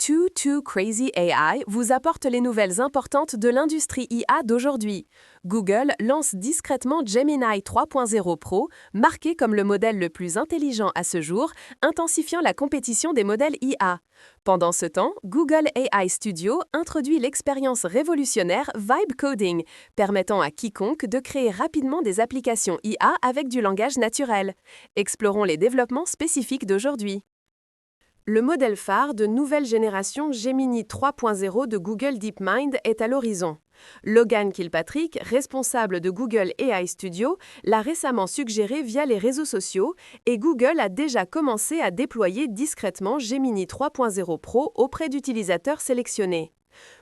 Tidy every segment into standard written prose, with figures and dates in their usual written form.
Too Crazy AI vous apporte les nouvelles importantes de l'industrie IA d'aujourd'hui. Google lance discrètement Gemini 3.0 Pro, marqué comme le modèle le plus intelligent à ce jour, intensifiant la compétition des modèles IA. Pendant ce temps, Google AI Studio introduit l'expérience révolutionnaire Vibe Coding, permettant à quiconque de créer rapidement des applications IA avec du langage naturel. Explorons les développements spécifiques d'aujourd'hui. Le modèle phare de nouvelle génération Gemini 3.0 de Google DeepMind est à l'horizon. Logan Kilpatrick, responsable de Google AI Studio, l'a récemment suggéré via les réseaux sociaux et Google a déjà commencé à déployer discrètement Gemini 3.0 Pro auprès d'utilisateurs sélectionnés.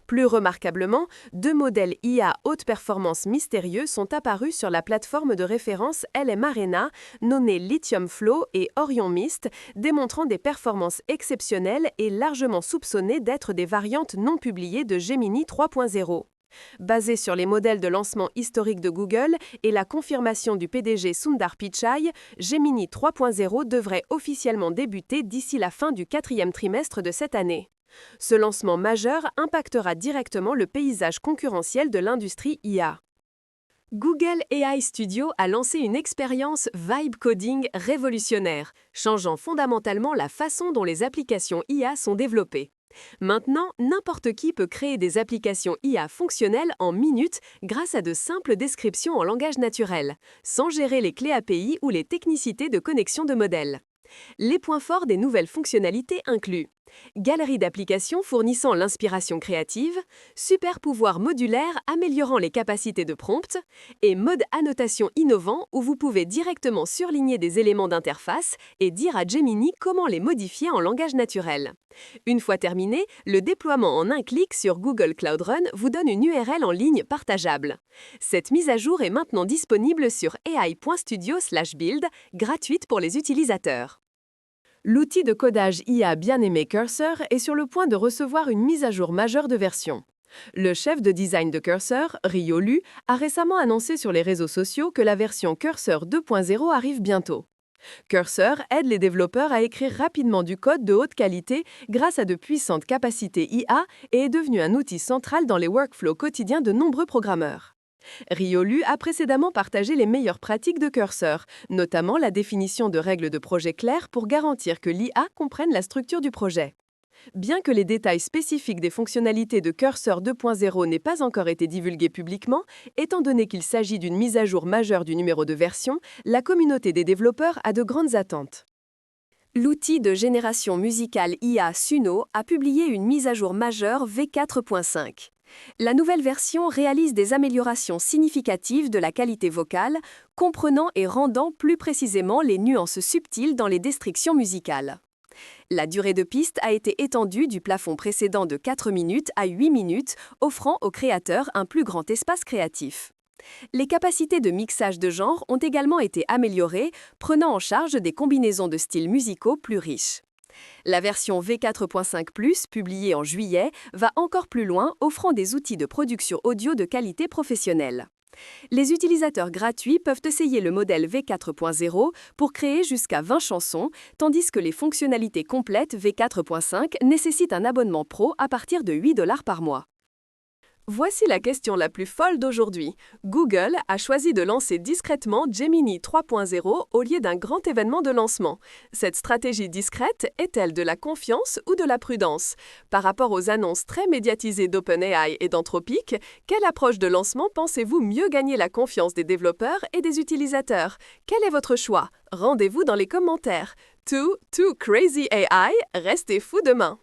Plus remarquablement, deux modèles IA haute performance mystérieux sont apparus sur la plateforme de référence LM Arena, nommés Lithium Flow et Orion Mist, démontrant des performances exceptionnelles et largement soupçonnées d'être des variantes non publiées de Gemini 3.0. Basé sur les modèles de lancement historiques de Google et la confirmation du PDG Sundar Pichai, Gemini 3.0 devrait officiellement débuter d'ici la fin du quatrième trimestre de cette année. Ce lancement majeur impactera directement le paysage concurrentiel de l'industrie IA. Google AI Studio a lancé une expérience Vibe Coding révolutionnaire, changeant fondamentalement la façon dont les applications IA sont développées. Maintenant, n'importe qui peut créer des applications IA fonctionnelles en minutes grâce à de simples descriptions en langage naturel, sans gérer les clés API ou les technicités de connexion de modèles. Les points forts des nouvelles fonctionnalités incluent galerie d'applications fournissant l'inspiration créative, super pouvoir modulaire améliorant les capacités de prompt et mode annotation innovant où vous pouvez directement surligner des éléments d'interface et dire à Gemini comment les modifier en langage naturel. Une fois terminé, le déploiement en un clic sur Google Cloud Run vous donne une URL en ligne partageable. Cette mise à jour est maintenant disponible sur ai.studio/build, gratuite pour les utilisateurs. L'outil de codage IA bien-aimé Cursor est sur le point de recevoir une mise à jour majeure de version. Le chef de design de Cursor, Ryo Lu, a récemment annoncé sur les réseaux sociaux que la version Cursor 2.0 arrive bientôt. Cursor aide les développeurs à écrire rapidement du code de haute qualité grâce à de puissantes capacités IA et est devenu un outil central dans les workflows quotidiens de nombreux programmeurs. Ryo Lu a précédemment partagé les meilleures pratiques de Cursor, notamment la définition de règles de projet claires pour garantir que l'IA comprenne la structure du projet. Bien que les détails spécifiques des fonctionnalités de Cursor 2.0 n'aient pas encore été divulgués publiquement, étant donné qu'il s'agit d'une mise à jour majeure du numéro de version, la communauté des développeurs a de grandes attentes. L'outil de génération musicale IA Suno a publié une mise à jour majeure V4.5. La nouvelle version réalise des améliorations significatives de la qualité vocale, comprenant et rendant plus précisément les nuances subtiles dans les descriptions musicales. La durée de piste a été étendue du plafond précédent de 4 minutes à 8 minutes, offrant aux créateurs un plus grand espace créatif. Les capacités de mixage de genre ont également été améliorées, prenant en charge des combinaisons de styles musicaux plus riches. La version V4.5+, publiée en juillet, va encore plus loin, offrant des outils de production audio de qualité professionnelle. Les utilisateurs gratuits peuvent essayer le modèle V4.0 pour créer jusqu'à 20 chansons, tandis que les fonctionnalités complètes V4.5 nécessitent un abonnement pro à partir de $8 par mois. Voici la question la plus folle d'aujourd'hui. Google a choisi de lancer discrètement Gemini 3.0 au lieu d'un grand événement de lancement. Cette stratégie discrète est-elle de la confiance ou de la prudence? Par rapport aux annonces très médiatisées d'OpenAI et d'Anthropic, quelle approche de lancement pensez-vous mieux gagner la confiance des développeurs et des utilisateurs? Quel est votre choix? Rendez-vous dans les commentaires. Too Crazy AI, restez fous demain!